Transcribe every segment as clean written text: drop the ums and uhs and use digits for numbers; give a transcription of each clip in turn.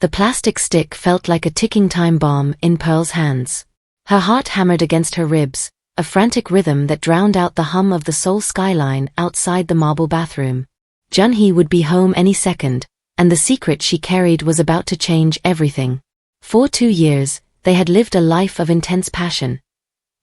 The plastic stick felt like a ticking time bomb in Pearl's hands. Her heart hammered against her ribs, a frantic rhythm that drowned out the hum of the Seoul skyline outside the marble bathroom. Junhae would be home any second, and the secret she carried was about to change everything. For 2 years, they had lived a life of intense passion.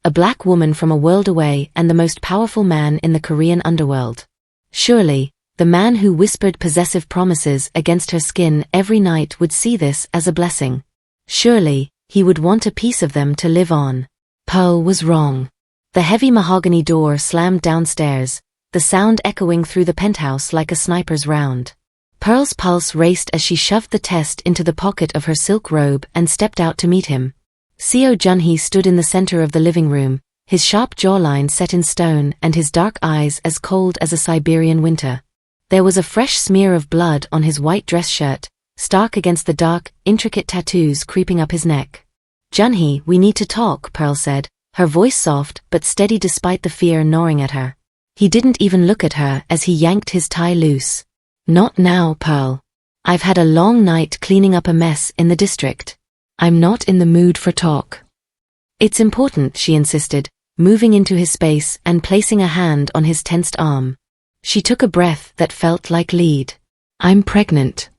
A black woman from a world away and the most powerful man in the Korean underworld. Surely, the man who whispered possessive promises against her skin every night would see this as a blessing. Surely, he would want a piece of them to live on. Pearl was wrong. The heavy mahogany door slammed downstairs, the sound echoing through the penthouse like a sniper's round. Pearl's pulse raced as she shoved the test into the pocket of her silk robe and stepped out to meet him. Seo Junhae stood in the center of the living room, his sharp jawline set in stone and his dark eyes as cold as a Siberian winter. There was a fresh smear of blood on his white dress shirt, stark against the dark, intricate tattoos creeping up his neck. "Junhae, we need to talk," Pearl said, her voice soft but steady despite the fear gnawing at her. He didn't even look at her as he yanked his tie loose. "Not now, Pearl. I've had a long night cleaning up a mess in the district. I'm not in the mood for talk." "It's important," she insisted, moving into his space and placing a hand on his tensed arm. She took a breath that felt like lead. "I'm pregnant."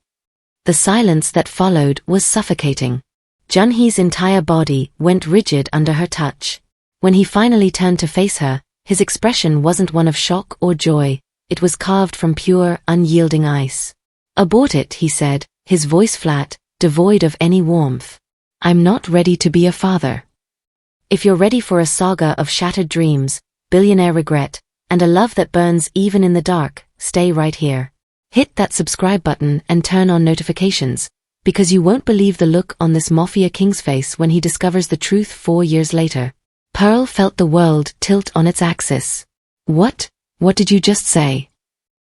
The silence that followed was suffocating. Junhae's entire body went rigid under her touch. When he finally turned to face her, his expression wasn't one of shock or joy, it was carved from pure, unyielding ice. "Abort it," he said, his voice flat, devoid of any warmth. "I'm not ready to be a father. If you're ready for a saga of shattered dreams, billionaire regret, and a love that burns even in the dark, stay right here. Hit that subscribe button and turn on notifications, because you won't believe the look on this Mafia king's face when he discovers the truth 4 years later." Pearl felt the world tilt on its axis. What did you just say?"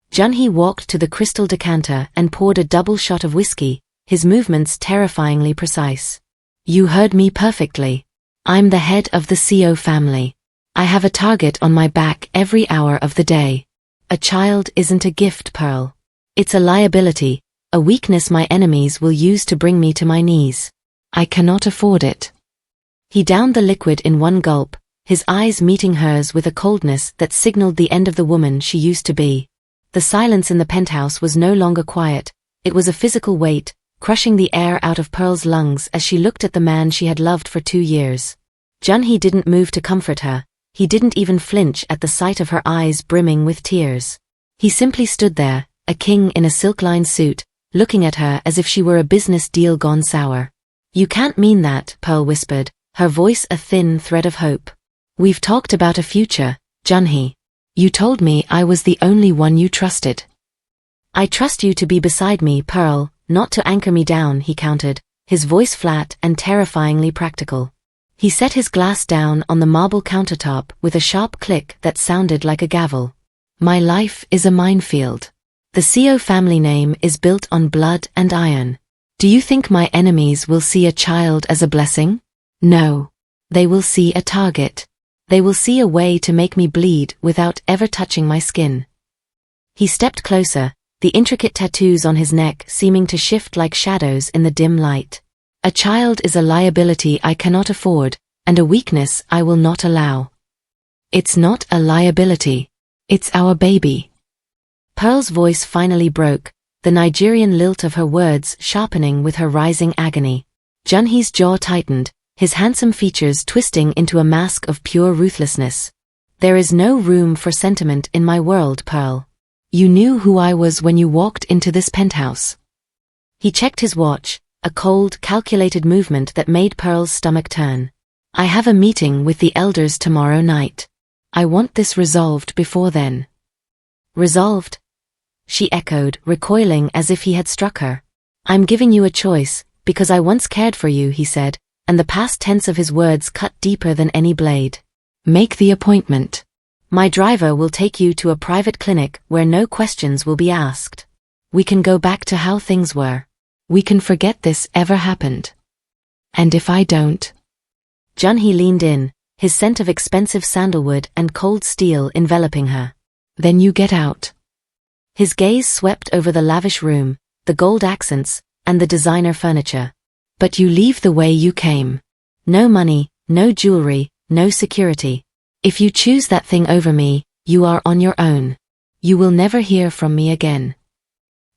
Junhae walked to the crystal decanter and poured a double shot of whiskey, his movements terrifyingly precise. "You heard me perfectly. I'm the head of the Seo family. I have a target on my back every hour of the day. A child isn't a gift, Pearl. It's a liability, a weakness my enemies will use to bring me to my knees. I cannot afford it." He downed the liquid in one gulp, his eyes meeting hers with a coldness that signaled the end of the woman she used to be. The silence in the penthouse was no longer quiet, it was a physical weight, crushing the air out of Pearl's lungs as she looked at the man she had loved for 2 years. Junhae didn't move to comfort her. He didn't even flinch at the sight of her eyes brimming with tears. He simply stood there, a king in a silk-lined suit, looking at her as if she were a business deal gone sour. "You can't mean that," Pearl whispered, her voice a thin thread of hope. "We've talked about a future, Junhae. You told me I was the only one you trusted." "I trust you to be beside me, Pearl, not to anchor me down," he countered, his voice flat and terrifyingly practical. He set his glass down on the marble countertop with a sharp click that sounded like a gavel. "My life is a minefield. The Seo family name is built on blood and iron. Do you think my enemies will see a child as a blessing? No. They will see a target. They will see a way to make me bleed without ever touching my skin." He stepped closer, the intricate tattoos on his neck seeming to shift like shadows in the dim light. "A child is a liability I cannot afford, and a weakness I will not allow." "It's not a liability. It's our baby." Pearl's voice finally broke, the Nigerian lilt of her words sharpening with her rising agony. Junhae's jaw tightened, his handsome features twisting into a mask of pure ruthlessness. "There is no room for sentiment in my world, Pearl. You knew who I was when you walked into this penthouse." He checked his watch, a cold, calculated movement that made Pearl's stomach turn. "I have a meeting with the elders tomorrow night. I want this resolved before then." "Resolved?" she echoed, recoiling as if he had struck her. "I'm giving you a choice, because I once cared for you," he said, and the past tense of his words cut deeper than any blade. "Make the appointment. My driver will take you to a private clinic where no questions will be asked. We can go back to how things were. We can forget this ever happened. And if I don't?" Junhae leaned in, his scent of expensive sandalwood and cold steel enveloping her. "Then you get out." His gaze swept over the lavish room, the gold accents, and the designer furniture. But you leave the way you came. No money, no jewelry, no security. If you choose that thing over me, you are on your own. You will never hear from me again.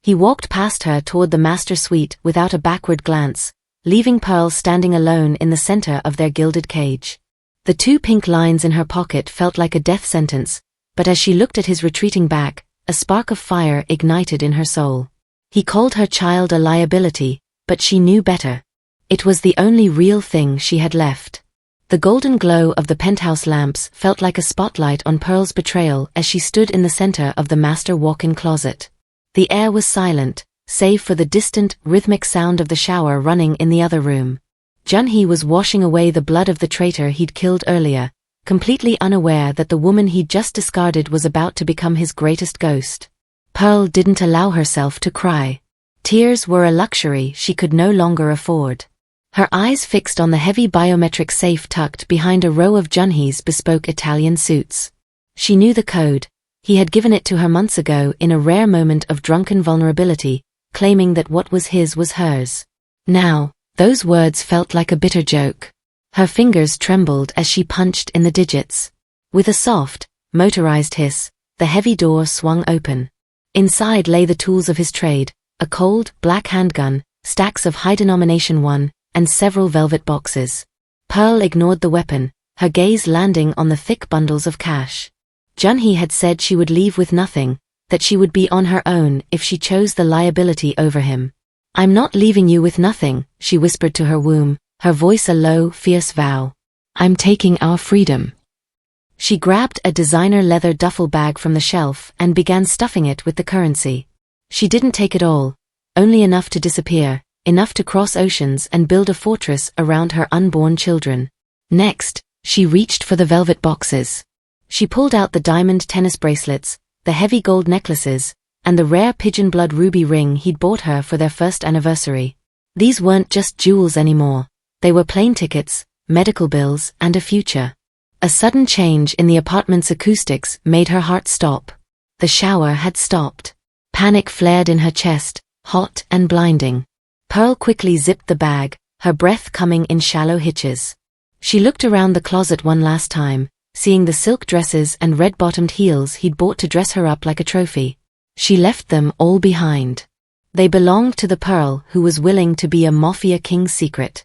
He walked past her toward the master suite without a backward glance, leaving Pearl standing alone in the center of their gilded cage. The 2 pink lines in her pocket felt like a death sentence, but as she looked at his retreating back, a spark of fire ignited in her soul. He called her child a liability, but she knew better. It was the only real thing she had left. The golden glow of the penthouse lamps felt like a spotlight on Pearl's betrayal as she stood in the center of the master walk-in closet. The air was silent, save for the distant, rhythmic sound of the shower running in the other room. Junhae was washing away the blood of the traitor he'd killed earlier, completely unaware that the woman he'd just discarded was about to become his greatest ghost. Pearl didn't allow herself to cry. Tears were a luxury she could no longer afford. Her eyes fixed on the heavy biometric safe tucked behind a row of Junhae's bespoke Italian suits. She knew the code. He had given it to her months ago in a rare moment of drunken vulnerability, claiming that what was his was hers. Now, those words felt like a bitter joke. Her fingers trembled as she punched in the digits. With a soft, motorized hiss, the heavy door swung open. Inside lay the tools of his trade, a cold, black handgun, stacks of high-denomination 1, and several velvet boxes. Pearl ignored the weapon, her gaze landing on the thick bundles of cash. Junhae had said she would leave with nothing, that she would be on her own if she chose the liability over him. "I'm not leaving you with nothing," she whispered to her womb, her voice a low, fierce vow. "I'm taking our freedom." She grabbed a designer leather duffel bag from the shelf and began stuffing it with the currency. She didn't take it all, only enough to disappear, enough to cross oceans and build a fortress around her unborn children. Next, she reached for the velvet boxes. She pulled out the diamond tennis bracelets, the heavy gold necklaces, and the rare pigeon blood ruby ring he'd bought her for their first anniversary. These weren't just jewels anymore. They were plane tickets, medical bills, and a future. A sudden change in the apartment's acoustics made her heart stop. The shower had stopped. Panic flared in her chest, hot and blinding. Pearl quickly zipped the bag, her breath coming in shallow hitches. She looked around the closet one last time, seeing the silk dresses and red-bottomed heels he'd bought to dress her up like a trophy. She left them all behind. They belonged to the Pearl who was willing to be a Mafia king's secret.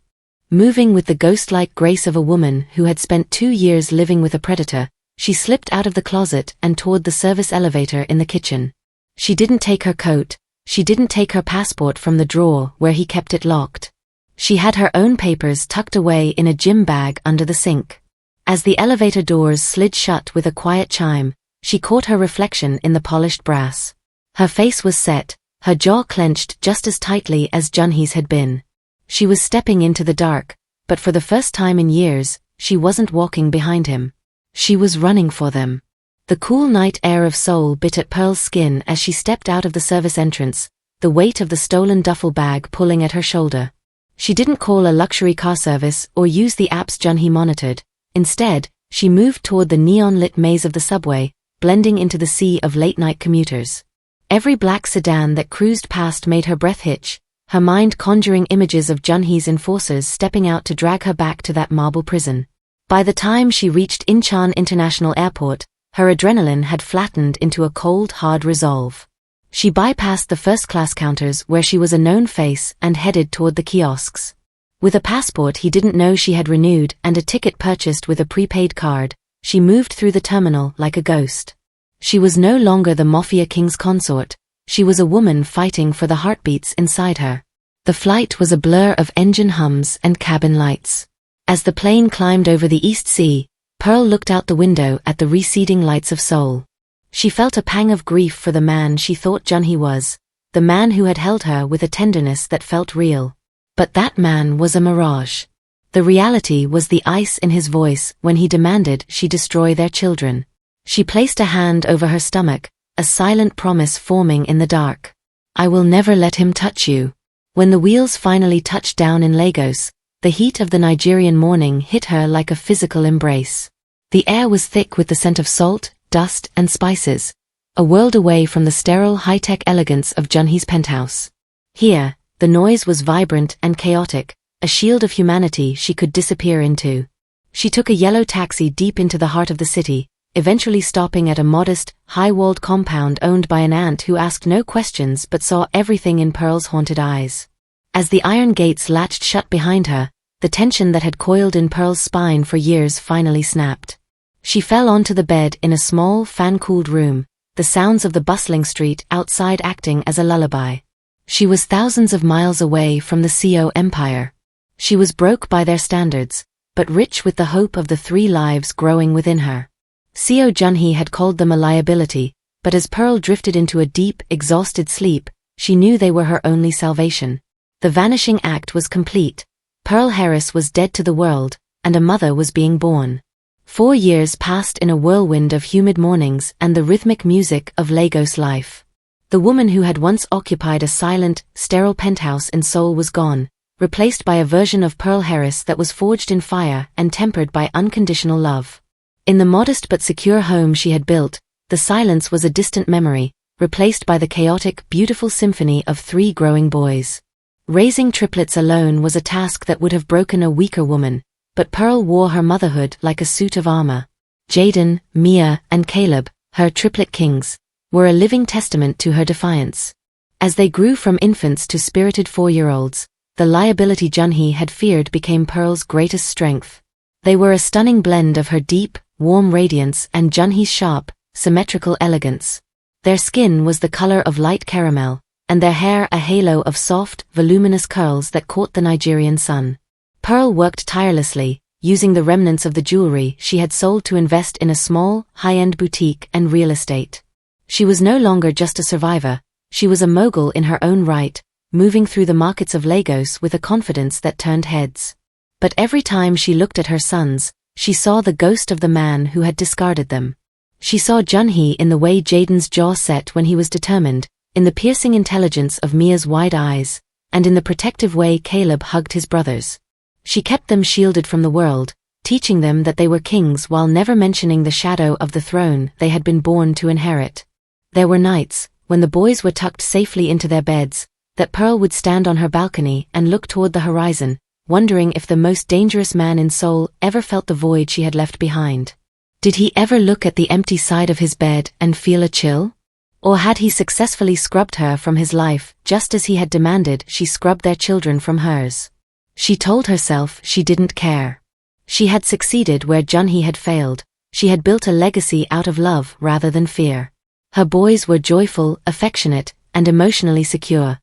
Moving with the ghost-like grace of a woman who had spent 2 years living with a predator, she slipped out of the closet and toward the service elevator in the kitchen. She didn't take her coat, she didn't take her passport from the drawer where he kept it locked. She had her own papers tucked away in a gym bag under the sink. As the elevator doors slid shut with a quiet chime, she caught her reflection in the polished brass. Her face was set, her jaw clenched just as tightly as Junhae's had been. She was stepping into the dark, but for the first time in years, she wasn't walking behind him. She was running for them. The cool night air of Seoul bit at Pearl's skin as she stepped out of the service entrance, the weight of the stolen duffel bag pulling at her shoulder. She didn't call a luxury car service or use the apps Junhae monitored. Instead, she moved toward the neon-lit maze of the subway, blending into the sea of late-night commuters. Every black sedan that cruised past made her breath hitch, her mind conjuring images of Junhae's enforcers stepping out to drag her back to that marble prison. By the time she reached Incheon International Airport, her adrenaline had flattened into a cold, hard resolve. She bypassed the first-class counters where she was a known face and headed toward the kiosks. With a passport he didn't know she had renewed and a ticket purchased with a prepaid card, she moved through the terminal like a ghost. She was no longer the Mafia king's consort, she was a woman fighting for the heartbeats inside her. The flight was a blur of engine hums and cabin lights. As the plane climbed over the East Sea, Pearl looked out the window at the receding lights of Seoul. She felt a pang of grief for the man she thought Junhae was, the man who had held her with a tenderness that felt real. But that man was a mirage. The reality was the ice in his voice when he demanded she destroy their children. She placed a hand over her stomach, a silent promise forming in the dark. "I will never let him touch you." When the wheels finally touched down in Lagos, the heat of the Nigerian morning hit her like a physical embrace. The air was thick with the scent of salt, dust, and spices, a world away from the sterile high-tech elegance of Junhae's penthouse. Here, The noise was vibrant and chaotic, a shield of humanity she could disappear into. She took a yellow taxi deep into the heart of the city, eventually stopping at a modest, high-walled compound owned by an aunt who asked no questions but saw everything in Pearl's haunted eyes. As the iron gates latched shut behind her, the tension that had coiled in Pearl's spine for years finally snapped. She fell onto the bed in a small, fan-cooled room, the sounds of the bustling street outside acting as a lullaby. She was thousands of miles away from the Seo Empire. She was broke by their standards, but rich with the hope of the 3 lives growing within her. Seo Junhae had called them a liability, but as Pearl drifted into a deep, exhausted sleep, she knew they were her only salvation. The vanishing act was complete. Pearl Harris was dead to the world, and a mother was being born. 4 years passed in a whirlwind of humid mornings and the rhythmic music of Lagos life. The woman who had once occupied a silent, sterile penthouse in Seoul was gone, replaced by a version of Pearl Harris that was forged in fire and tempered by unconditional love. In the modest but secure home she had built, the silence was a distant memory, replaced by the chaotic, beautiful symphony of 3 growing boys. Raising triplets alone was a task that would have broken a weaker woman, but Pearl wore her motherhood like a suit of armor. Jaden, Mia, and Caleb, her triplet kings, were a living testament to her defiance. As they grew from infants to spirited 4-year-olds, the liability Junhae had feared became Pearl's greatest strength. They were a stunning blend of her deep, warm radiance and Junhae's sharp, symmetrical elegance. Their skin was the color of light caramel, and their hair a halo of soft, voluminous curls that caught the Nigerian sun. Pearl worked tirelessly, using the remnants of the jewelry she had sold to invest in a small, high-end boutique and real estate. She was no longer just a survivor, she was a mogul in her own right, moving through the markets of Lagos with a confidence that turned heads. But every time she looked at her sons, she saw the ghost of the man who had discarded them. She saw Junhae in the way Jaden's jaw set when he was determined, in the piercing intelligence of Mia's wide eyes, and in the protective way Caleb hugged his brothers. She kept them shielded from the world, teaching them that they were kings while never mentioning the shadow of the throne they had been born to inherit. There were nights, when the boys were tucked safely into their beds, that Pearl would stand on her balcony and look toward the horizon, wondering if the most dangerous man in Seoul ever felt the void she had left behind. Did he ever look at the empty side of his bed and feel a chill? Or had he successfully scrubbed her from his life, just as he had demanded she scrub their children from hers? She told herself she didn't care. She had succeeded where Junhae had failed. She had built a legacy out of love rather than fear. Her boys were joyful, affectionate, and emotionally secure.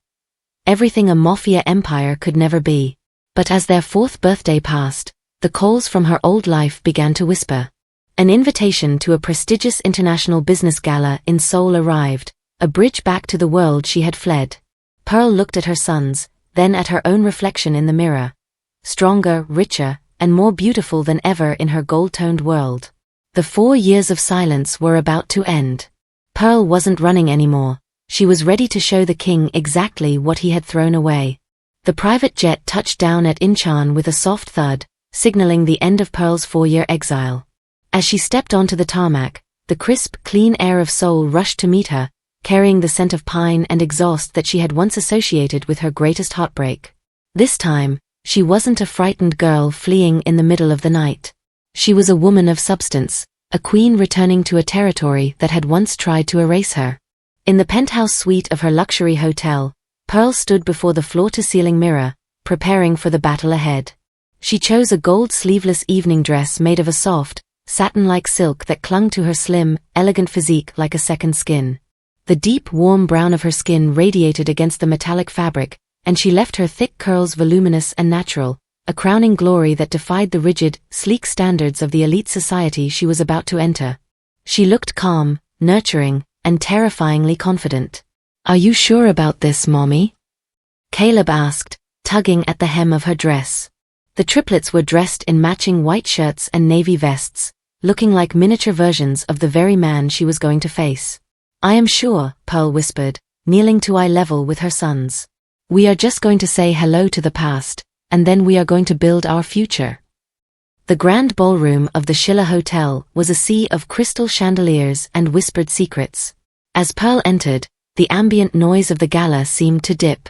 Everything a Mafia empire could never be. But as their 4th birthday passed, the calls from her old life began to whisper. An invitation to a prestigious international business gala in Seoul arrived, a bridge back to the world she had fled. Pearl looked at her sons, then at her own reflection in the mirror. Stronger, richer, and more beautiful than ever in her gold-toned world. The 4 years of silence were about to end. Pearl wasn't running anymore. She was ready to show the king exactly what he had thrown away. The private jet touched down at Incheon with a soft thud, signaling the end of Pearl's 4-year exile. As she stepped onto the tarmac, the crisp, clean air of Seoul rushed to meet her, carrying the scent of pine and exhaust that she had once associated with her greatest heartbreak. This time, she wasn't a frightened girl fleeing in the middle of the night. She was a woman of substance, a queen returning to a territory that had once tried to erase her. In the penthouse suite of her luxury hotel, Pearl stood before the floor-to-ceiling mirror, preparing for the battle ahead. She chose a gold sleeveless evening dress made of a soft, satin-like silk that clung to her slim, elegant physique like a second skin. The deep, warm brown of her skin radiated against the metallic fabric, and she left her thick curls voluminous and natural, a crowning glory that defied the rigid, sleek standards of the elite society she was about to enter. She looked calm, nurturing, and terrifyingly confident. "Are you sure about this, Mommy?" Caleb asked, tugging at the hem of her dress. The triplets were dressed in matching white shirts and navy vests, looking like miniature versions of the very man she was going to face. "I am sure," Pearl whispered, kneeling to eye level with her sons. "We are just going to say hello to the past, and then we are going to build our future." The grand ballroom of the Schiller Hotel was a sea of crystal chandeliers and whispered secrets. As Pearl entered, the ambient noise of the gala seemed to dip.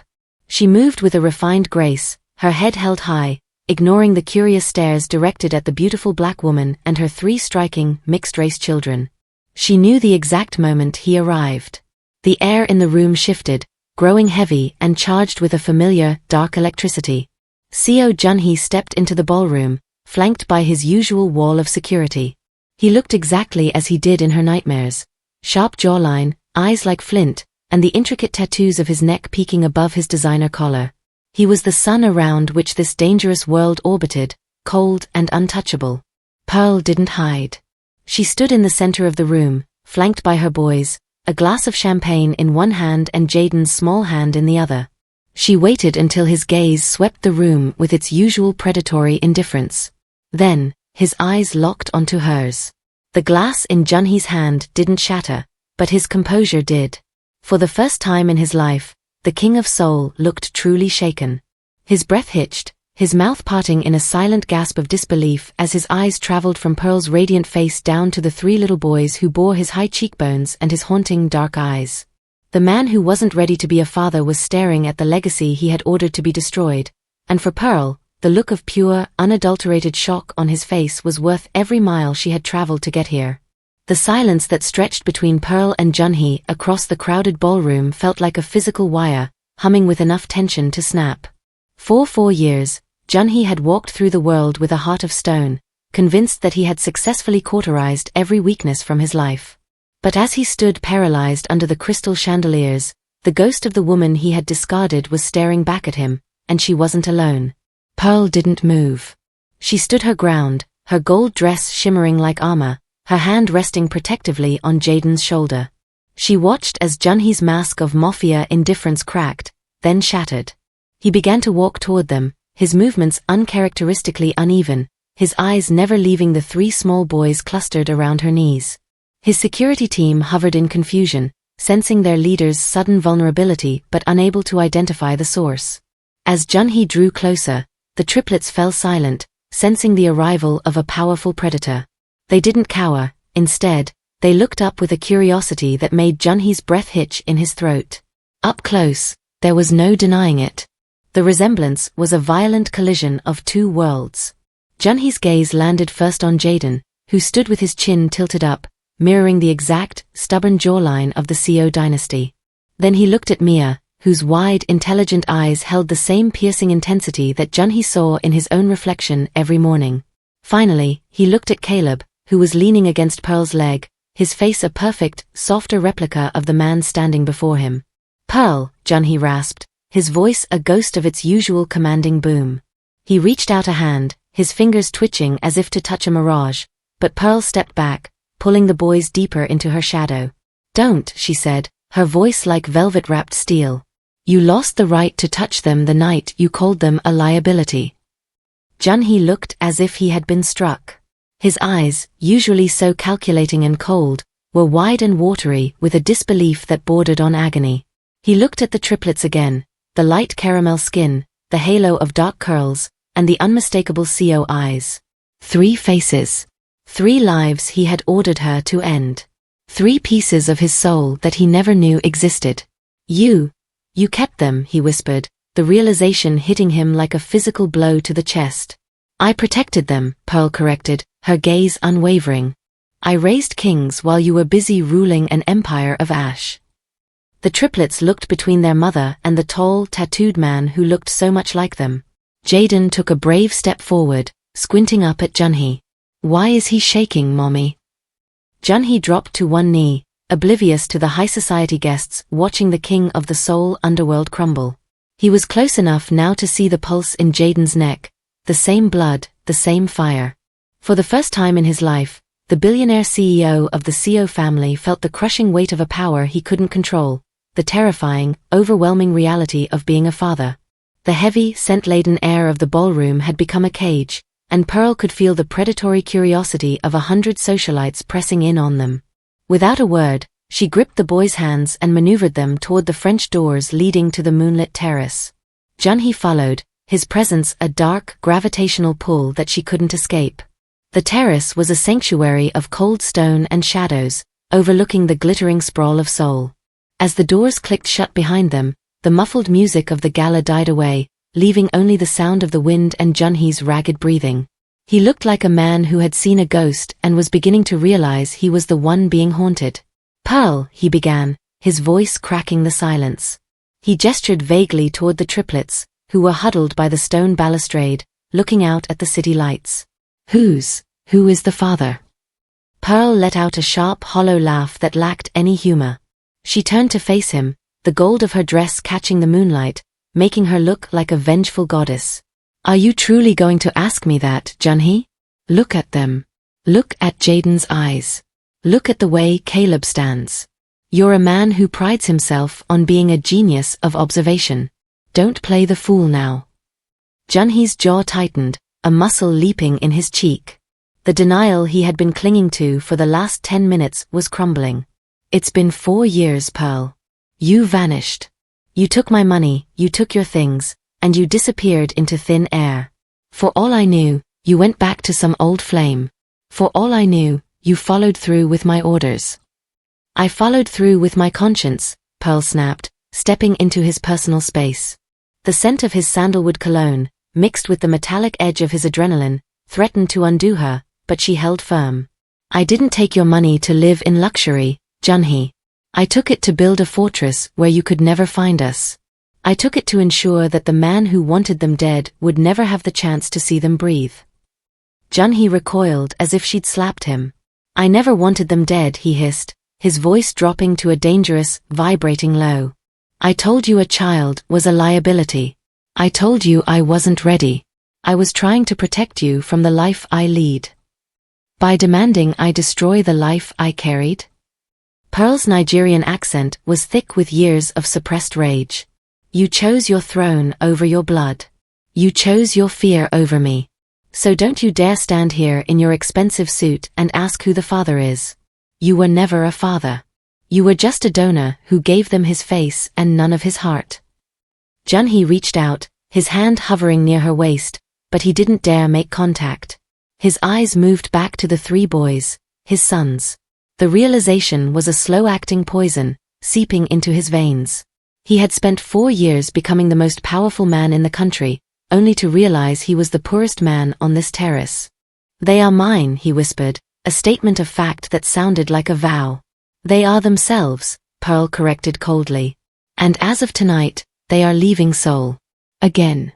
She moved with a refined grace, her head held high, ignoring the curious stares directed at the beautiful black woman and her 3 striking, mixed-race children. She knew the exact moment he arrived. The air in the room shifted, growing heavy and charged with a familiar, dark electricity. Seo Junhae stepped into the ballroom, flanked by his usual wall of security. He looked exactly as he did in her nightmares. Sharp jawline, eyes like flint, and the intricate tattoos of his neck peeking above his designer collar. He was the sun around which this dangerous world orbited, cold and untouchable. Pearl didn't hide. She stood in the center of the room, flanked by her boys, a glass of champagne in one hand and Jaden's small hand in the other. She waited until his gaze swept the room with its usual predatory indifference. Then, his eyes locked onto hers. The glass in Junhae's hand didn't shatter, but his composure did. For the first time in his life, the king of Seoul looked truly shaken. His breath hitched, his mouth parting in a silent gasp of disbelief as his eyes traveled from Pearl's radiant face down to the 3 little boys who bore his high cheekbones and his haunting dark eyes. The man who wasn't ready to be a father was staring at the legacy he had ordered to be destroyed, and for Pearl, the look of pure, unadulterated shock on his face was worth every mile she had traveled to get here. The silence that stretched between Pearl and Junhae across the crowded ballroom felt like a physical wire, humming with enough tension to snap. For 4 years, Junhae had walked through the world with a heart of stone, convinced that he had successfully cauterized every weakness from his life. But as he stood paralyzed under the crystal chandeliers, the ghost of the woman he had discarded was staring back at him, and she wasn't alone. Pearl didn't move. She stood her ground, her gold dress shimmering like armor, her hand resting protectively on Jaden's shoulder. She watched as Junhae's mask of Mafia indifference cracked, then shattered. He began to walk toward them, his movements uncharacteristically uneven, his eyes never leaving the 3 small boys clustered around her knees. His security team hovered in confusion, sensing their leader's sudden vulnerability but unable to identify the source. As Junhae drew closer, the triplets fell silent, sensing the arrival of a powerful predator. They didn't cower, instead, they looked up with a curiosity that made Junhae's breath hitch in his throat. Up close, there was no denying it. The resemblance was a violent collision of 2 worlds. Junhae's gaze landed first on Jaden, who stood with his chin tilted up, mirroring the exact, stubborn jawline of the Seo dynasty. Then he looked at Mia, whose wide, intelligent eyes held the same piercing intensity that Junhae saw in his own reflection every morning. Finally, he looked at Caleb, who was leaning against Pearl's leg, his face a perfect, softer replica of the man standing before him. "Pearl," Junhae rasped, his voice a ghost of its usual commanding boom. He reached out a hand, his fingers twitching as if to touch a mirage, but Pearl stepped back, pulling the boys deeper into her shadow. "Don't," she said, her voice like velvet-wrapped steel. "You lost the right to touch them the night you called them a liability." Junhae looked as if he had been struck. His eyes, usually so calculating and cold, were wide and watery with a disbelief that bordered on agony. He looked at the triplets again, the light caramel skin, the halo of dark curls, and the unmistakable Seo eyes. 3 faces. 3 lives he had ordered her to end. 3 pieces of his soul that he never knew existed. You kept them," he whispered, the realization hitting him like a physical blow to the chest. "I protected them," Pearl corrected, her gaze unwavering. "I raised kings while you were busy ruling an empire of ash." The triplets looked between their mother and the tall, tattooed man who looked so much like them. Jaden took a brave step forward, squinting up at Junhae. "Why is he shaking, Mommy?" Junhae dropped to one knee, oblivious to the high society guests watching the king of the Seoul underworld crumble. He was close enough now to see the pulse in Jaden's neck, the same blood, the same fire. For the first time in his life, the billionaire CEO of the Seo family felt the crushing weight of a power he couldn't control, the terrifying, overwhelming reality of being a father. The heavy, scent-laden air of the ballroom had become a cage, and Pearl could feel the predatory curiosity of 100 socialites pressing in on them. Without a word, she gripped the boys' hands and maneuvered them toward the French doors leading to the moonlit terrace. Junhae followed, his presence a dark, gravitational pull that she couldn't escape. The terrace was a sanctuary of cold stone and shadows, overlooking the glittering sprawl of Seoul. As the doors clicked shut behind them, The muffled music of the gala died away, leaving only the sound of the wind and Junhee's ragged breathing. He looked like a man who had seen a ghost and was beginning to realize he was the one being haunted. "Pearl," he began, his voice cracking the silence. He gestured vaguely toward the triplets, who were huddled by the stone balustrade, looking out at the city lights. Who is the father?" Pearl let out a sharp, hollow laugh that lacked any humor. She turned to face him, the gold of her dress catching the moonlight, making her look like a vengeful goddess. "Are you truly going to ask me that, Junhee? Look at them. Look at Jaden's eyes. Look at the way Caleb stands. You're a man who prides himself on being a genius of observation. Don't play the fool now." Junhee's jaw tightened, a muscle leaping in his cheek. The denial he had been clinging to for the last 10 minutes was crumbling. "It's been 4 years, Pearl. You vanished. You took my money, you took your things, and you disappeared into thin air. For all I knew, you went back to some old flame. For all I knew, you followed through with my orders." "I followed through with my conscience," Pearl snapped, stepping into his personal space. The scent of his sandalwood cologne, mixed with the metallic edge of his adrenaline, threatened to undo her, but she held firm. "I didn't take your money to live in luxury, Junhee. I took it to build a fortress where you could never find us. I took it to ensure that the man who wanted them dead would never have the chance to see them breathe." Junhee recoiled as if she'd slapped him. "I never wanted them dead," he hissed, his voice dropping to a dangerous, vibrating low. "I told you a child was a liability. I told you I wasn't ready. I was trying to protect you from the life I lead. By demanding I destroy the life I carried?" Pearl's Nigerian accent was thick with years of suppressed rage. "You chose your throne over your blood. You chose your fear over me. So don't you dare stand here in your expensive suit and ask who the father is. You were never a father. You were just a donor who gave them his face and none of his heart." Junhee reached out, his hand hovering near her waist, but he didn't dare make contact. His eyes moved back to the 3 boys, his sons. The realization was a slow-acting poison, seeping into his veins. He had spent 4 years becoming the most powerful man in the country, only to realize he was the poorest man on this terrace. "They are mine," he whispered, a statement of fact that sounded like a vow. "They are themselves," Pearl corrected coldly. "And as of tonight, they are leaving Seoul. Again."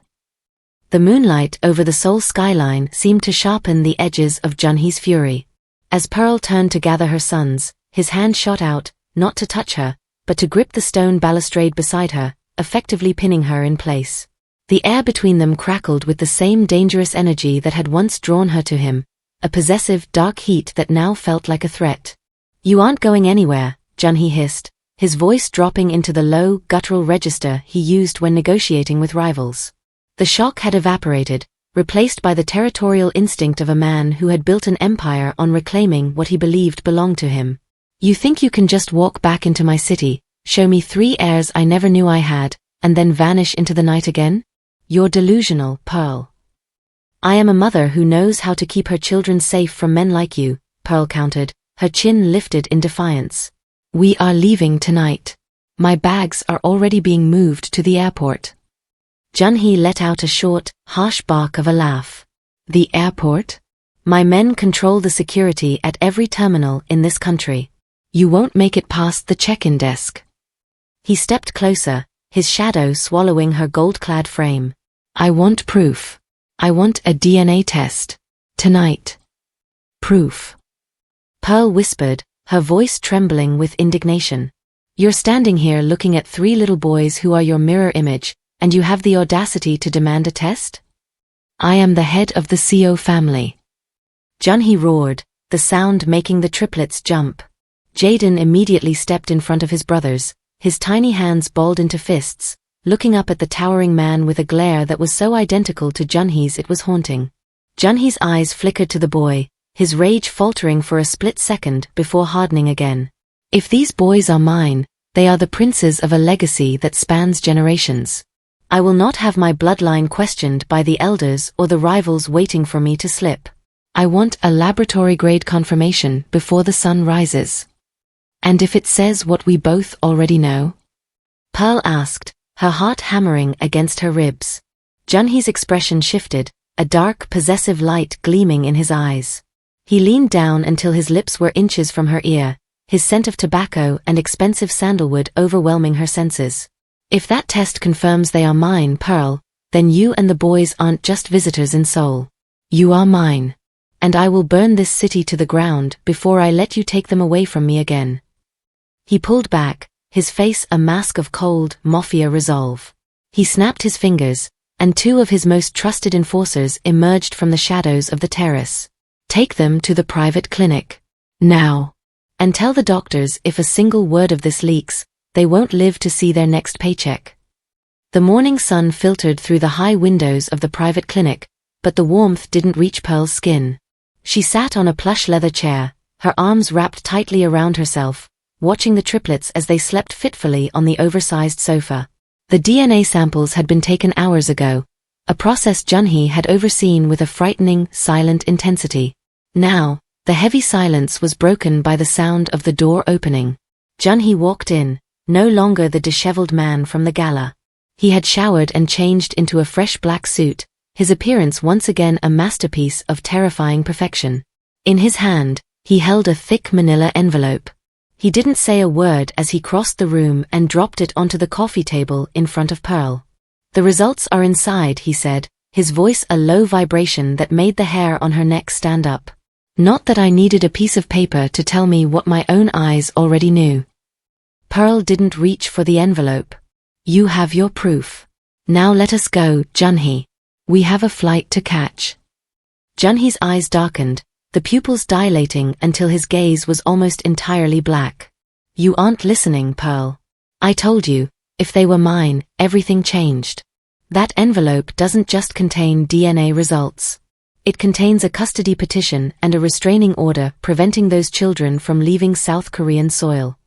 The moonlight over the Seoul skyline seemed to sharpen the edges of Junhee's fury. As Pearl turned to gather her sons, his hand shot out, not to touch her, but to grip the stone balustrade beside her, effectively pinning her in place. The air between them crackled with the same dangerous energy that had once drawn her to him, a possessive, dark heat that now felt like a threat. "You aren't going anywhere," Junhee hissed, his voice dropping into the low, guttural register he used when negotiating with rivals. The shock had evaporated, replaced by the territorial instinct of a man who had built an empire on reclaiming what he believed belonged to him. "You think you can just walk back into my city, show me 3 heirs I never knew I had, and then vanish into the night again? You're delusional, Pearl." "I am a mother who knows how to keep her children safe from men like you," Pearl countered, her chin lifted in defiance. "We are leaving tonight. My bags are already being moved to the airport." Junhee let out a short, harsh bark of a laugh. "The airport? My men control the security at every terminal in this country. You won't make it past the check-in desk." He stepped closer, his shadow swallowing her gold-clad frame. "I want proof. I want a DNA test. Tonight." "Proof?" Pearl whispered, her voice trembling with indignation. "You're standing here looking at 3 little boys who are your mirror image, and you have the audacity to demand a test? I am the head of the Seo family." Junhee roared, the sound making the triplets jump. Jaden immediately stepped in front of his brothers, his tiny hands balled into fists, looking up at the towering man with a glare that was so identical to Junhee's it was haunting. Junhee's eyes flickered to the boy, his rage faltering for a split second before hardening again. "If these boys are mine, they are the princes of a legacy that spans generations. I will not have my bloodline questioned by the elders or the rivals waiting for me to slip. I want a laboratory-grade confirmation before the sun rises." "And if it says what we both already know?" Pearl asked, her heart hammering against her ribs. Junhae's expression shifted, a dark, possessive light gleaming in his eyes. He leaned down until his lips were inches from her ear, his scent of tobacco and expensive sandalwood overwhelming her senses. If that test confirms they are mine, Pearl, then you and the boys aren't just visitors in Seoul. You are mine. And I will burn this city to the ground before I let you take them away from me again. He pulled back, his face a mask of cold, Mafia resolve. He snapped his fingers, and two of his most trusted enforcers emerged from the shadows of the terrace. Take them to the private clinic. Now. And tell the doctors if a single word of this leaks, they won't live to see their next paycheck. The morning sun filtered through the high windows of the private clinic, but the warmth didn't reach Pearl's skin. She sat on a plush leather chair, her arms wrapped tightly around herself, watching the triplets as they slept fitfully on the oversized sofa. The DNA samples had been taken hours ago, a process Junhae had overseen with a frightening, silent intensity. Now, the heavy silence was broken by the sound of the door opening. Junhae walked in, no longer the disheveled man from the gala. He had showered and changed into a fresh black suit, his appearance once again a masterpiece of terrifying perfection. In his hand, he held a thick manila envelope. He didn't say a word as he crossed the room and dropped it onto the coffee table in front of Pearl. The results are inside, he said, his voice a low vibration that made the hair on her neck stand up. Not that I needed a piece of paper to tell me what my own eyes already knew. Pearl didn't reach for the envelope. You have your proof. Now let us go, Junhae. We have a flight to catch. Junhae's eyes darkened, the pupils dilating until his gaze was almost entirely black. You aren't listening, Pearl. I told you, if they were mine, everything changed. That envelope doesn't just contain DNA results. It contains a custody petition and a restraining order preventing those children from leaving South Korean soil.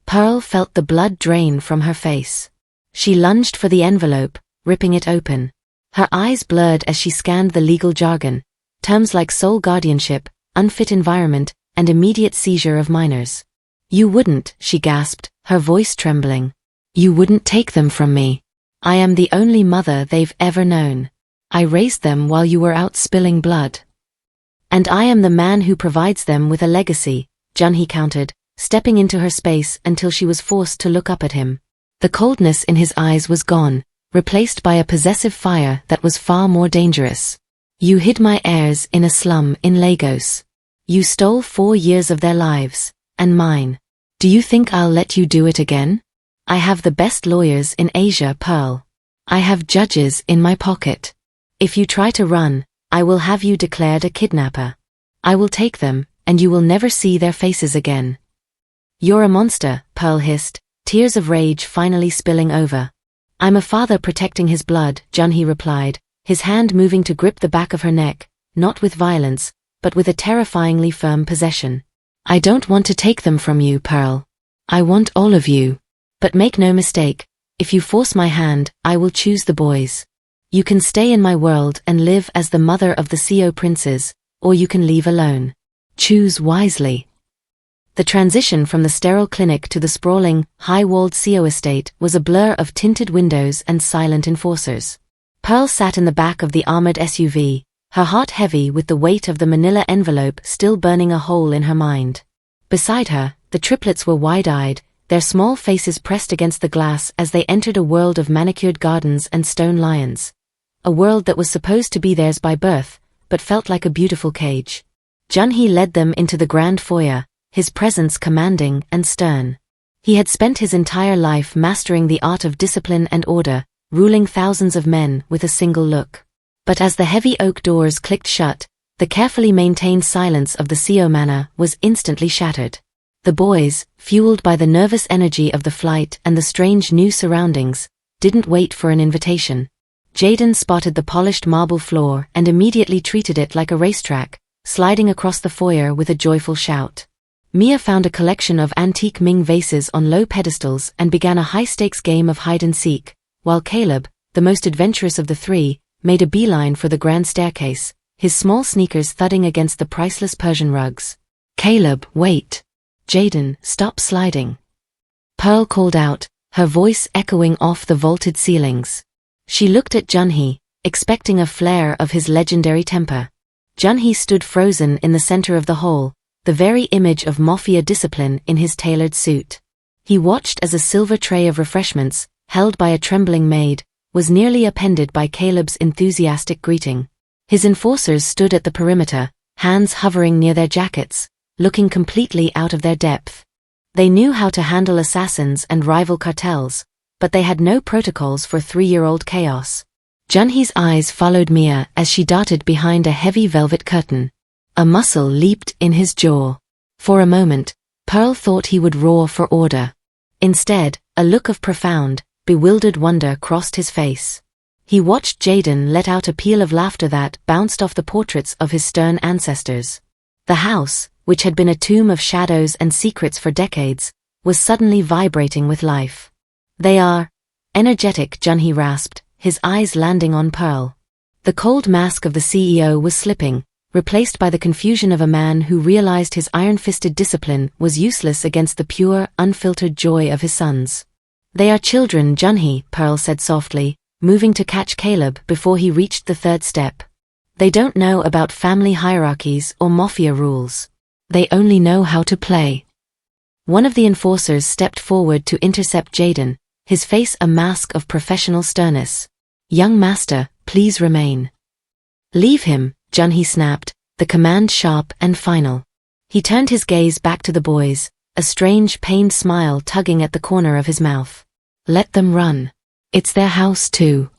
Pearl felt the blood drain from her face. She lunged for the envelope, ripping it open. Her eyes blurred as she scanned the legal jargon, terms like sole guardianship, unfit environment, and immediate seizure of minors. You wouldn't, she gasped, her voice trembling. You wouldn't take them from me. I am the only mother they've ever known. I raised them while you were out spilling blood. And I am the man who provides them with a legacy, Junhae countered, stepping into her space until she was forced to look up at him. The coldness in his eyes was gone, replaced by a possessive fire that was far more dangerous. You hid my heirs in a slum in Lagos. You stole 4 years of their lives, and mine. Do you think I'll let you do it again? I have the best lawyers in Asia, Pearl. I have judges in my pocket. If you try to run, I will have you declared a kidnapper. I will take them, and you will never see their faces again. You're a monster, Pearl hissed, tears of rage finally spilling over. I'm a father protecting his blood, Junhae replied, his hand moving to grip the back of her neck, not with violence, but with a terrifyingly firm possession. I don't want to take them from you, Pearl. I want all of you. But make no mistake, if you force my hand, I will choose the boys. You can stay in my world and live as the mother of the Seo princes, or you can leave alone. Choose wisely. The transition from the sterile clinic to the sprawling, high-walled Seo estate was a blur of tinted windows and silent enforcers. Pearl sat in the back of the armored SUV, her heart heavy with the weight of the manila envelope still burning a hole in her mind. Beside her, the triplets were wide-eyed, their small faces pressed against the glass as they entered a world of manicured gardens and stone lions. A world that was supposed to be theirs by birth, but felt like a beautiful cage. Junhae led them into the grand foyer, his presence commanding and stern. He had spent his entire life mastering the art of discipline and order, ruling thousands of men with a single look. But as the heavy oak doors clicked shut, the carefully maintained silence of the Seo manor was instantly shattered. The boys, fueled by the nervous energy of the flight and the strange new surroundings, didn't wait for an invitation. Jaden spotted the polished marble floor and immediately treated it like a racetrack, sliding across the foyer with a joyful shout. Mia found a collection of antique Ming vases on low pedestals and began a high-stakes game of hide-and-seek, while Caleb, the most adventurous of the three, made a beeline for the grand staircase, his small sneakers thudding against the priceless Persian rugs. Caleb, wait. Jaden, stop sliding. Pearl called out, her voice echoing off the vaulted ceilings. She looked at Junhae, expecting a flare of his legendary temper. Junhae stood frozen in the center of the hall, the very image of Mafia discipline in his tailored suit. He watched as a silver tray of refreshments, held by a trembling maid, was nearly appended by Caleb's enthusiastic greeting. His enforcers stood at the perimeter, hands hovering near their jackets, looking completely out of their depth. They knew how to handle assassins and rival cartels, but they had no protocols for 3-year-old chaos. Junhae's eyes followed Mia as she darted behind a heavy velvet curtain. A muscle leaped in his jaw. For a moment, Pearl thought he would roar for order. Instead, a look of profound, bewildered wonder crossed his face. He watched Jaden let out a peal of laughter that bounced off the portraits of his stern ancestors. The house, which had been a tomb of shadows and secrets for decades, was suddenly vibrating with life. "They are energetic," Junhae rasped, his eyes landing on Pearl. The cold mask of the CEO was slipping, replaced by the confusion of a man who realized his iron-fisted discipline was useless against the pure, unfiltered joy of his sons. "They are children, Junhae," Pearl said softly, moving to catch Caleb before he reached the third step. "They don't know about family hierarchies or Mafia rules. They only know how to play." One of the enforcers stepped forward to intercept Jaden, his face a mask of professional sternness. "Young master, please remain." "Leave him," Junhae snapped, the command sharp and final. He turned his gaze back to the boys, a strange, pained smile tugging at the corner of his mouth. "Let them run. It's their house too."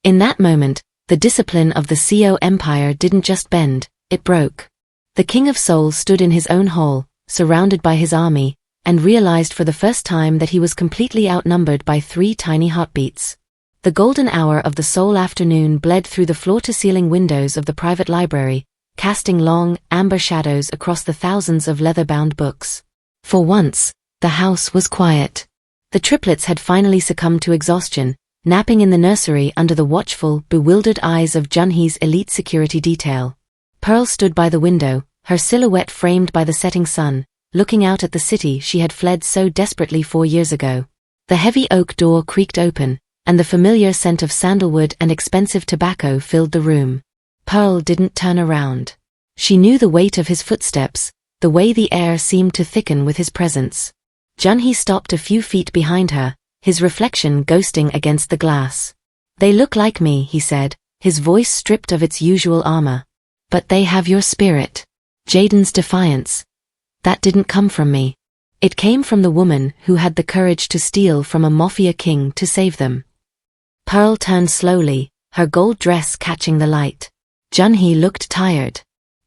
In that moment, the discipline of the Seo Empire didn't just bend, it broke. The King of Seoul stood in his own hall, surrounded by his army, and realized for the first time that he was completely outnumbered by 3 tiny heartbeats. The golden hour of the Seoul afternoon bled through the floor-to-ceiling windows of the private library, casting long, amber shadows across the thousands of leather-bound books. For once, the house was quiet. The triplets had finally succumbed to exhaustion, napping in the nursery under the watchful, bewildered eyes of Junhae's elite security detail. Pearl stood by the window, her silhouette framed by the setting sun, looking out at the city she had fled so desperately 4 years ago. The heavy oak door creaked open, and the familiar scent of sandalwood and expensive tobacco filled the room. Pearl didn't turn around. She knew the weight of his footsteps, the way the air seemed to thicken with his presence. Junhae stopped a few feet behind her, his reflection ghosting against the glass. "They look like me," he said, his voice stripped of its usual armor. "But they have your spirit." Jaden's defiance. "That didn't come from me. It came from the woman who had the courage to steal from a Mafia king to save them." Pearl turned slowly, her gold dress catching the light. Junhae looked tired.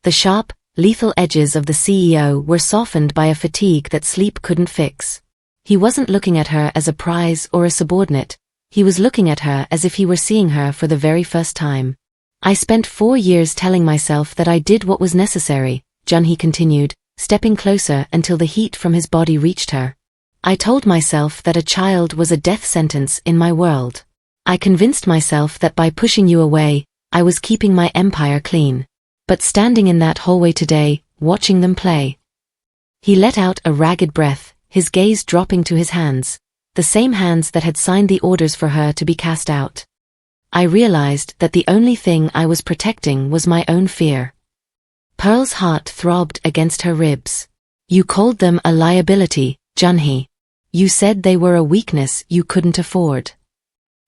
The sharp, lethal edges of the CEO were softened by a fatigue that sleep couldn't fix. He wasn't looking at her as a prize or a subordinate, he was looking at her as if he were seeing her for the very first time. "I spent 4 years telling myself that I did what was necessary," Junhae continued, stepping closer until the heat from his body reached her. "I told myself that a child was a death sentence in my world. I convinced myself that by pushing you away, I was keeping my empire clean. But standing in that hallway today, watching them play..." He let out a ragged breath, his gaze dropping to his hands, the same hands that had signed the orders for her to be cast out. "I realized that the only thing I was protecting was my own fear." Pearl's heart throbbed against her ribs. "You called them a liability, Junhae. You said they were a weakness you couldn't afford."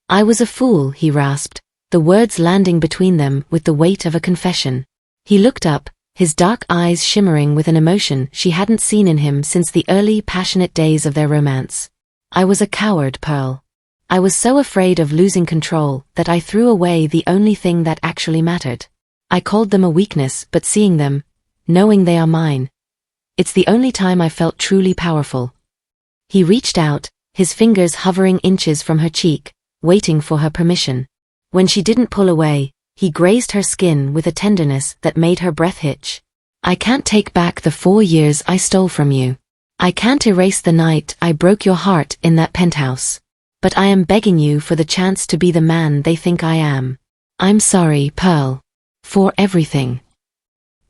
"I was a fool," he rasped, the words landing between them with the weight of a confession. He looked up, his dark eyes shimmering with an emotion she hadn't seen in him since the early, passionate days of their romance. "I was a coward, Pearl. I was so afraid of losing control that I threw away the only thing that actually mattered. I called them a weakness, but seeing them, knowing they are mine, it's the only time I felt truly powerful." He reached out, his fingers hovering inches from her cheek, waiting for her permission. When she didn't pull away, he grazed her skin with a tenderness that made her breath hitch. "I can't take back the 4 years I stole from you. I can't erase the night I broke your heart in that penthouse. But I am begging you for the chance to be the man they think I am. I'm sorry, Pearl. For everything."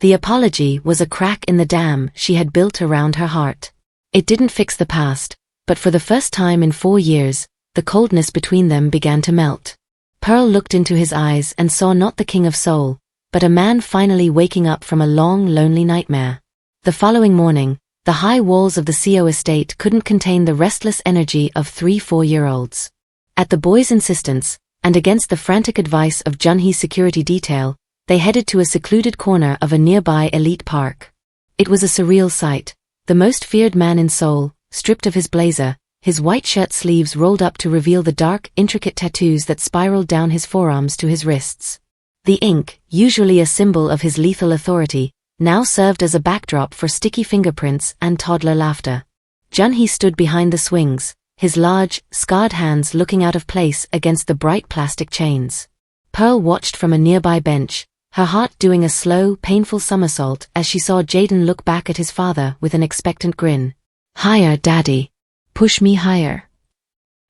The apology was a crack in the dam she had built around her heart. It didn't fix the past, but for the first time in 4 years, the coldness between them began to melt. Pearl looked into his eyes and saw not the king of Seoul, but a man finally waking up from a long, lonely nightmare. The following morning, the high walls of the Seo estate couldn't contain the restless energy of 3-4-year-olds. At the boys' insistence, and against the frantic advice of Junhae's security detail, they headed to a secluded corner of a nearby elite park. It was a surreal sight. The most feared man in Seoul, stripped of his blazer, his white shirt sleeves rolled up to reveal the dark, intricate tattoos that spiraled down his forearms to his wrists. The ink, usually a symbol of his lethal authority, now served as a backdrop for sticky fingerprints and toddler laughter. Junhae stood behind the swings, his large, scarred hands looking out of place against the bright plastic chains. Pearl watched from a nearby bench, her heart doing a slow, painful somersault as she saw Jaden look back at his father with an expectant grin. "Higher, Daddy. Push me higher."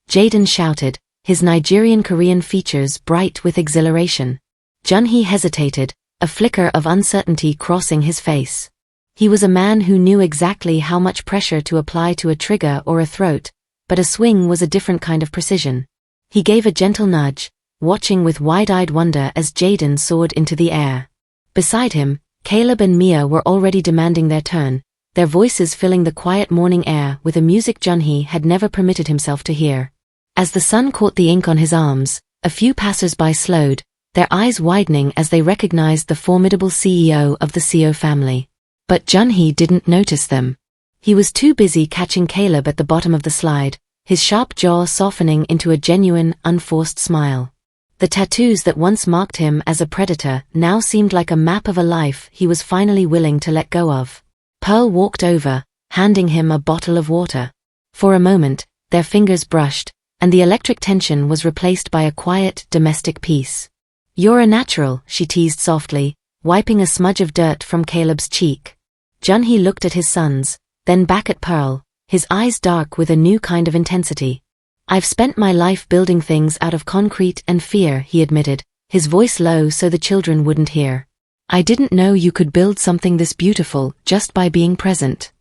Jaden shouted, his Nigerian-Korean features bright with exhilaration. Junhae hesitated, a flicker of uncertainty crossing his face. He was a man who knew exactly how much pressure to apply to a trigger or a throat, but a swing was a different kind of precision. He gave a gentle nudge, watching with wide-eyed wonder as Jaden soared into the air. Beside him, Caleb and Mia were already demanding their turn, their voices filling the quiet morning air with a music Junhae had never permitted himself to hear. As the sun caught the ink on his arms, a few passers-by slowed, their eyes widening as they recognized the formidable CEO of the Seo family. But Junhae didn't notice them. He was too busy catching Caleb at the bottom of the slide, his sharp jaw softening into a genuine, unforced smile. The tattoos that once marked him as a predator now seemed like a map of a life he was finally willing to let go of. Pearl walked over, handing him a bottle of water. For a moment, their fingers brushed, and the electric tension was replaced by a quiet, domestic peace. "You're a natural," she teased softly, wiping a smudge of dirt from Caleb's cheek. Junhae looked at his sons, then back at Pearl, his eyes dark with a new kind of intensity. "I've spent my life building things out of concrete and fear," he admitted, his voice low so the children wouldn't hear. "I didn't know you could build something this beautiful just by being present."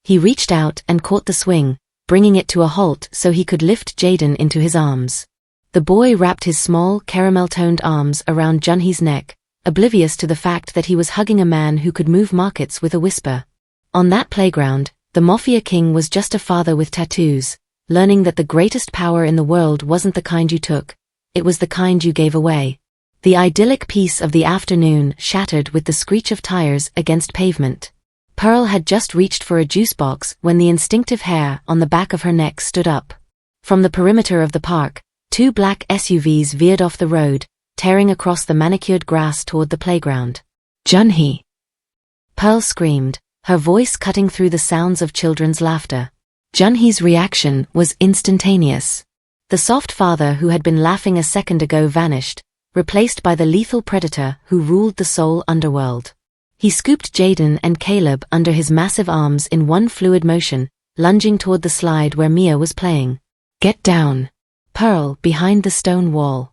He reached out and caught the swing, bringing it to a halt so he could lift Jaden into his arms. The boy wrapped his small, caramel-toned arms around Junhae's neck, oblivious to the fact that he was hugging a man who could move markets with a whisper. On that playground, the Mafia king was just a father with tattoos, learning that the greatest power in the world wasn't the kind you took, it was the kind you gave away. The idyllic peace of the afternoon shattered with the screech of tires against pavement. Pearl had just reached for a juice box when the instinctive hair on the back of her neck stood up. From the perimeter of the park, 2 black SUVs veered off the road, tearing across the manicured grass toward the playground. "Junhae!" Pearl screamed, her voice cutting through the sounds of children's laughter. Junhae's reaction was instantaneous. The soft father who had been laughing a second ago vanished, replaced by the lethal predator who ruled the Seoul underworld. He scooped Jaden and Caleb under his massive arms in one fluid motion, lunging toward the slide where Mia was playing. "Get down!" Pearl, behind the stone wall.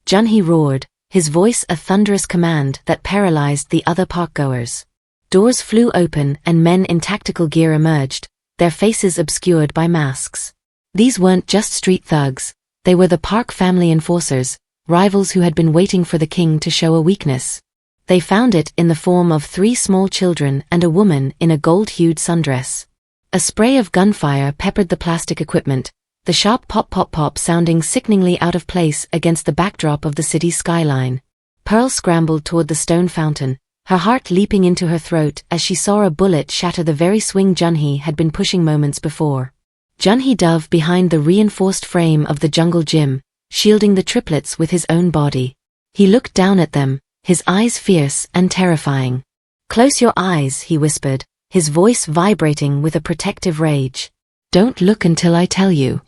Junhae roared, his voice a thunderous command that paralyzed the other parkgoers. Doors flew open and men in tactical gear emerged, their faces obscured by masks. These weren't just street thugs, they were the Park family enforcers, rivals who had been waiting for the king to show a weakness. They found it in the form of 3 small children and a woman in a gold-hued sundress. A spray of gunfire peppered the plastic equipment, the sharp pop-pop-pop sounding sickeningly out of place against the backdrop of the city's skyline. Pearl scrambled toward the stone fountain, her heart leaping into her throat as she saw a bullet shatter the very swing Junhae had been pushing moments before. Junhae dove behind the reinforced frame of the jungle gym, shielding the triplets with his own body. He looked down at them, his eyes fierce and terrifying. "Close your eyes," he whispered, his voice vibrating with a protective rage. "Don't look until I tell you."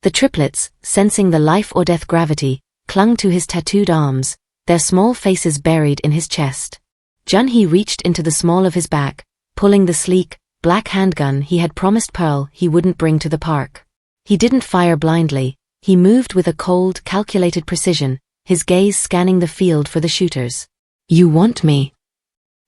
The triplets, sensing the life-or-death gravity, clung to his tattooed arms, their small faces buried in his chest. Junhae reached into the small of his back, pulling the sleek, black handgun he had promised Pearl he wouldn't bring to the park. He didn't fire blindly, he moved with a cold, calculated precision, his gaze scanning the field for the shooters. "You want me?"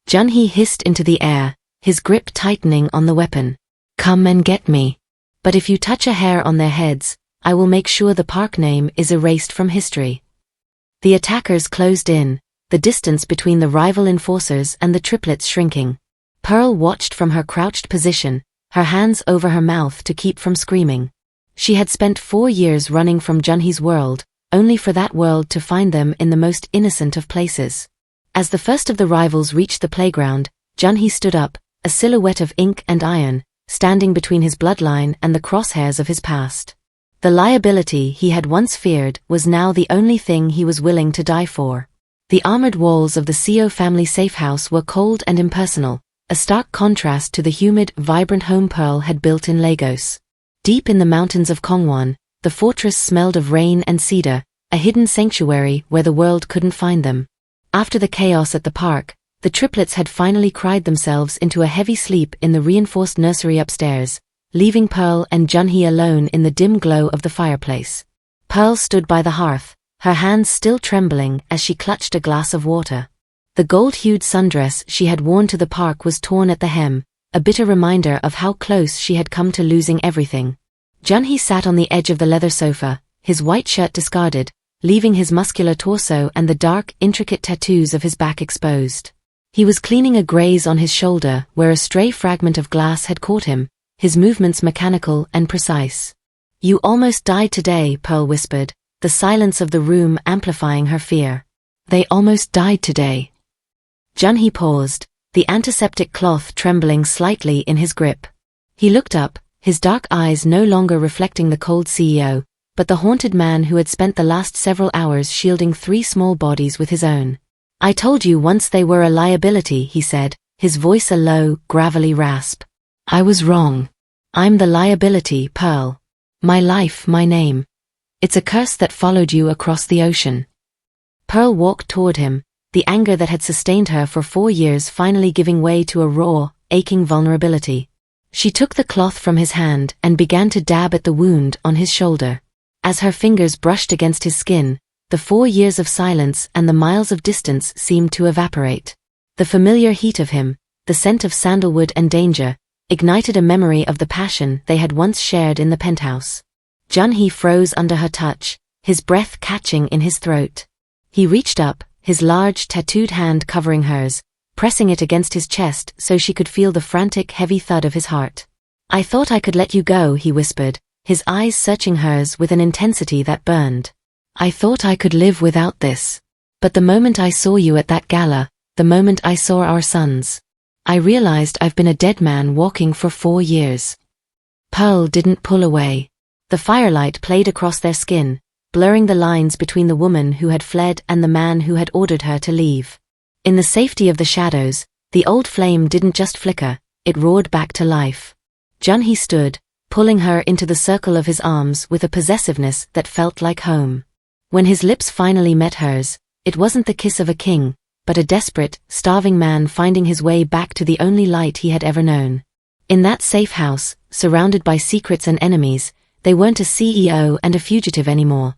Junhae hissed into the air, his grip tightening on the weapon. "Come and get me." But if you touch a hair on their heads, I will make sure the park name is erased from history. The attackers closed in, the distance between the rival enforcers and the triplets shrinking. Pearl watched from her crouched position, her hands over her mouth to keep from screaming. She had spent 4 years running from Junhae's world, only for that world to find them in the most innocent of places. As the first of the rivals reached the playground, Junhae stood up, a silhouette of ink and iron, standing between his bloodline and the crosshairs of his past. The liability he had once feared was now the only thing he was willing to die for. The armored walls of the Seo family safe house were cold and impersonal, a stark contrast to the humid, vibrant home Pearl had built in Lagos. Deep in the mountains of Kongwon, the fortress smelled of rain and cedar, a hidden sanctuary where the world couldn't find them. After the chaos at the park, the triplets had finally cried themselves into a heavy sleep in the reinforced nursery upstairs, leaving Pearl and Junhae alone in the dim glow of the fireplace. Pearl stood by the hearth, her hands still trembling as she clutched a glass of water. The gold-hued sundress she had worn to the park was torn at the hem, a bitter reminder of how close she had come to losing everything. Junhae sat on the edge of the leather sofa, his white shirt discarded, leaving his muscular torso and the dark, intricate tattoos of his back exposed. He was cleaning a graze on his shoulder where a stray fragment of glass had caught him, his movements mechanical and precise. "You almost died today," Pearl whispered, the silence of the room amplifying her fear. "They almost died today." Junhae paused, the antiseptic cloth trembling slightly in his grip. He looked up, his dark eyes no longer reflecting the cold CEO, but the haunted man who had spent the last several hours shielding 3 small bodies with his own. "I told you once they were a liability," he said, his voice a low, gravelly rasp. "I was wrong. I'm the liability, Pearl. My life, my name. It's a curse that followed you across the ocean." Pearl walked toward him, the anger that had sustained her for 4 years finally giving way to a raw, aching vulnerability. She took the cloth from his hand and began to dab at the wound on his shoulder. As her fingers brushed against his skin, the 4 years of silence and the miles of distance seemed to evaporate. The familiar heat of him, the scent of sandalwood and danger, ignited a memory of the passion they had once shared in the penthouse. Junhae froze under her touch, his breath catching in his throat. He reached up, his large, tattooed hand covering hers, pressing it against his chest so she could feel the frantic, heavy thud of his heart. "I thought I could let you go," he whispered, his eyes searching hers with an intensity that burned. "I thought I could live without this. But the moment I saw you at that gala, the moment I saw our sons, I realized I've been a dead man walking for 4 years." Pearl didn't pull away. The firelight played across their skin, blurring the lines between the woman who had fled and the man who had ordered her to leave. In the safety of the shadows, the old flame didn't just flicker, it roared back to life. Junhae stood, pulling her into the circle of his arms with a possessiveness that felt like home. When his lips finally met hers, it wasn't the kiss of a king, but a desperate, starving man finding his way back to the only light he had ever known. In that safe house, surrounded by secrets and enemies, they weren't a CEO and a fugitive anymore.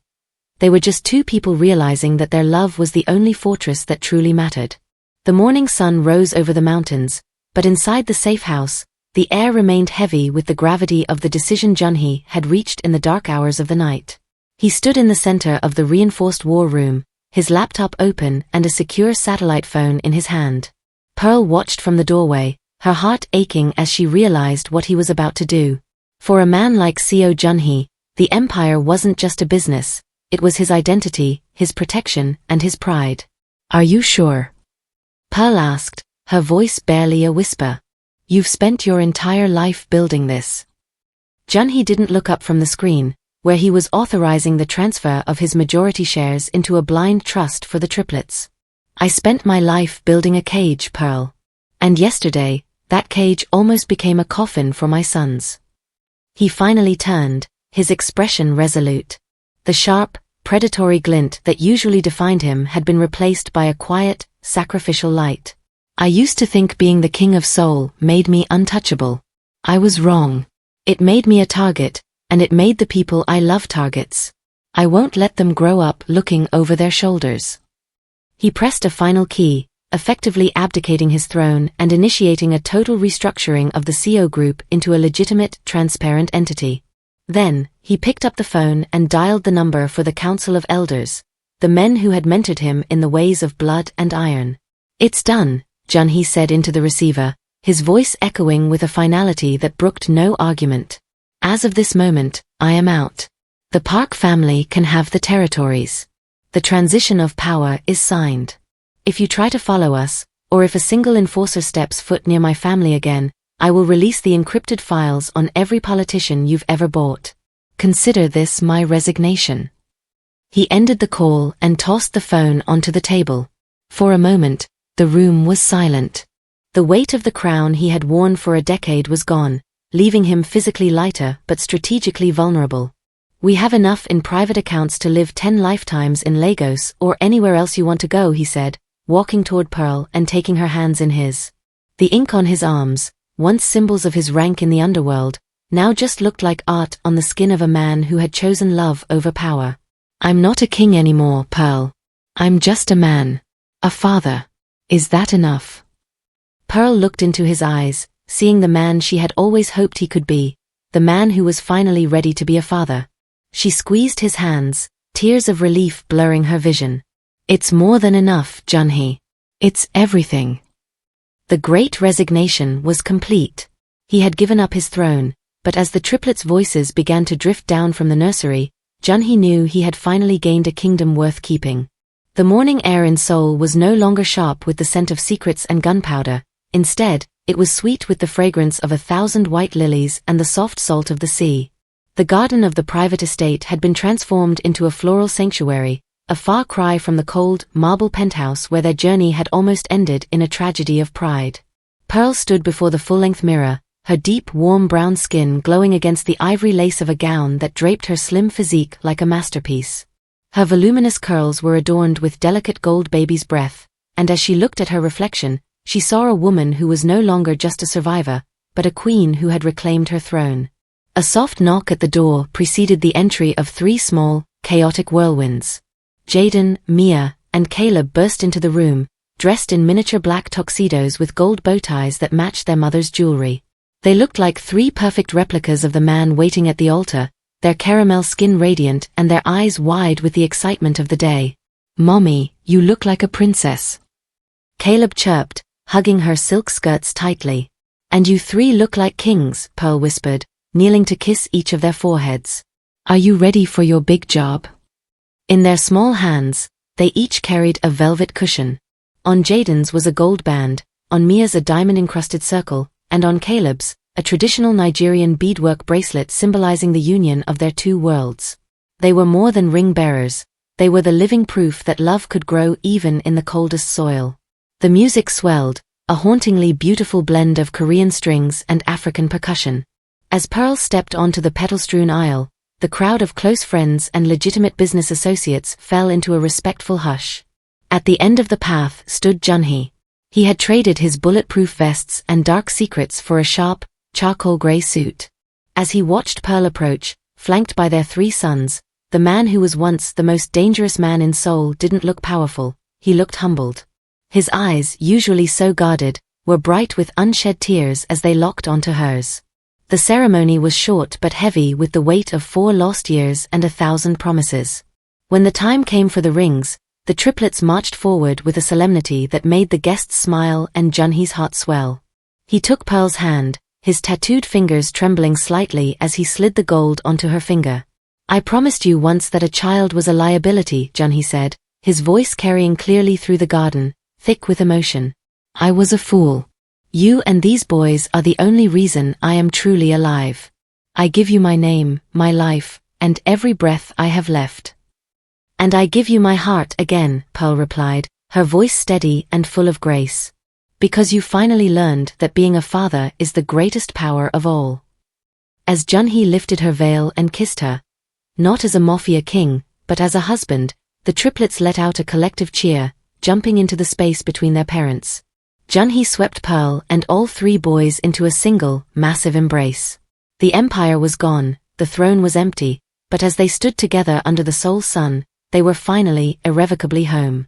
They were just 2 people realizing that their love was the only fortress that truly mattered. The morning sun rose over the mountains, but inside the safe house, the air remained heavy with the gravity of the decision Junhae had reached in the dark hours of the night. He stood in the center of the reinforced war room, his laptop open and a secure satellite phone in his hand. Pearl watched from the doorway, her heart aching as she realized what he was about to do. For a man like Seo Junhae, the empire wasn't just a business, it was his identity, his protection, and his pride. "Are you sure?" Pearl asked, her voice barely a whisper. "You've spent your entire life building this." Junhae didn't look up from the screen, where he was authorizing the transfer of his majority shares into a blind trust for the triplets. "I spent my life building a cage, Pearl. And yesterday, that cage almost became a coffin for my sons." He finally turned, his expression resolute. The sharp, predatory glint that usually defined him had been replaced by a quiet, sacrificial light. "I used to think being the king of Seoul made me untouchable. I was wrong. It made me a target, and it made the people I love targets. I won't let them grow up looking over their shoulders." He pressed a final key, effectively abdicating his throne and initiating a total restructuring of the Seo group into a legitimate, transparent entity. Then, he picked up the phone and dialed the number for the Council of Elders, the men who had mentored him in the ways of blood and iron. "It's done," Junhae said into the receiver, his voice echoing with a finality that brooked no argument. "As of this moment, I am out. The Park family can have the territories. The transition of power is signed. If you try to follow us, or if a single enforcer steps foot near my family again, I will release the encrypted files on every politician you've ever bought. Consider this my resignation." He ended the call and tossed the phone onto the table. For a moment, the room was silent. The weight of the crown he had worn for a decade was gone, leaving him physically lighter but strategically vulnerable. "We have enough in private accounts to live 10 lifetimes in Lagos or anywhere else you want to go," he said, walking toward Pearl and taking her hands in his. The ink on his arms, once symbols of his rank in the underworld, now just looked like art on the skin of a man who had chosen love over power. "I'm not a king anymore, Pearl. I'm just a man. A father. Is that enough?" Pearl looked into his eyes, seeing the man she had always hoped he could be, the man who was finally ready to be a father. She squeezed his hands, tears of relief blurring her vision. "It's more than enough, Junhae. It's everything." The great resignation was complete. He had given up his throne, but as the triplets' voices began to drift down from the nursery, Junhae knew he had finally gained a kingdom worth keeping. The morning air in Seoul was no longer sharp with the scent of secrets and gunpowder. Instead, it was sweet with the fragrance of 1,000 white lilies and the soft salt of the sea. The garden of the private estate had been transformed into a floral sanctuary, a far cry from the cold, marble penthouse where their journey had almost ended in a tragedy of pride. Pearl stood before the full-length mirror, her deep, warm brown skin glowing against the ivory lace of a gown that draped her slim physique like a masterpiece. Her voluminous curls were adorned with delicate gold baby's breath, and as she looked at her reflection, she saw a woman who was no longer just a survivor, but a queen who had reclaimed her throne. A soft knock at the door preceded the entry of 3 small, chaotic whirlwinds. Jaden, Mia, and Caleb burst into the room, dressed in miniature black tuxedos with gold bow ties that matched their mother's jewelry. They looked like 3 perfect replicas of the man waiting at the altar, their caramel skin radiant and their eyes wide with the excitement of the day. "Mommy, you look like a princess," Caleb chirped, hugging her silk skirts tightly. "And you 3 look like kings," Pearl whispered, kneeling to kiss each of their foreheads. "Are you ready for your big job?" In their small hands, they each carried a velvet cushion. On Jaden's was a gold band, on Mia's a diamond-encrusted circle, and on Caleb's, a traditional Nigerian beadwork bracelet symbolizing the union of their 2 worlds. They were more than ring-bearers, they were the living proof that love could grow even in the coldest soil. The music swelled, a hauntingly beautiful blend of Korean strings and African percussion. As Pearl stepped onto the petal-strewn aisle, the crowd of close friends and legitimate business associates fell into a respectful hush. At the end of the path stood Junhae. He had traded his bulletproof vests and dark secrets for a sharp, charcoal gray suit. As he watched Pearl approach, flanked by their 3 sons, the man who was once the most dangerous man in Seoul didn't look powerful, he looked humbled. His eyes, usually so guarded, were bright with unshed tears as they locked onto hers. The ceremony was short but heavy with the weight of 4 lost years and 1,000 promises. When the time came for the rings, the triplets marched forward with a solemnity that made the guests smile and Junhae's heart swell. He took Pearl's hand, his tattooed fingers trembling slightly as he slid the gold onto her finger. "I promised you once that a child was a liability," Junhae said, his voice carrying clearly through the garden, thick with emotion. "I was a fool. You and these boys are the only reason I am truly alive. I give you my name, my life, and every breath I have left." "And I give you my heart again," Pearl replied, her voice steady and full of grace. "Because you finally learned that being a father is the greatest power of all." As Junhae lifted her veil and kissed her, not as a Mafia king, but as a husband, the triplets let out a collective cheer, jumping into the space between their parents. Junhae swept Pearl and all 3 boys into a single, massive embrace. The empire was gone, the throne was empty, but as they stood together under the Seoul sun, they were finally, irrevocably home.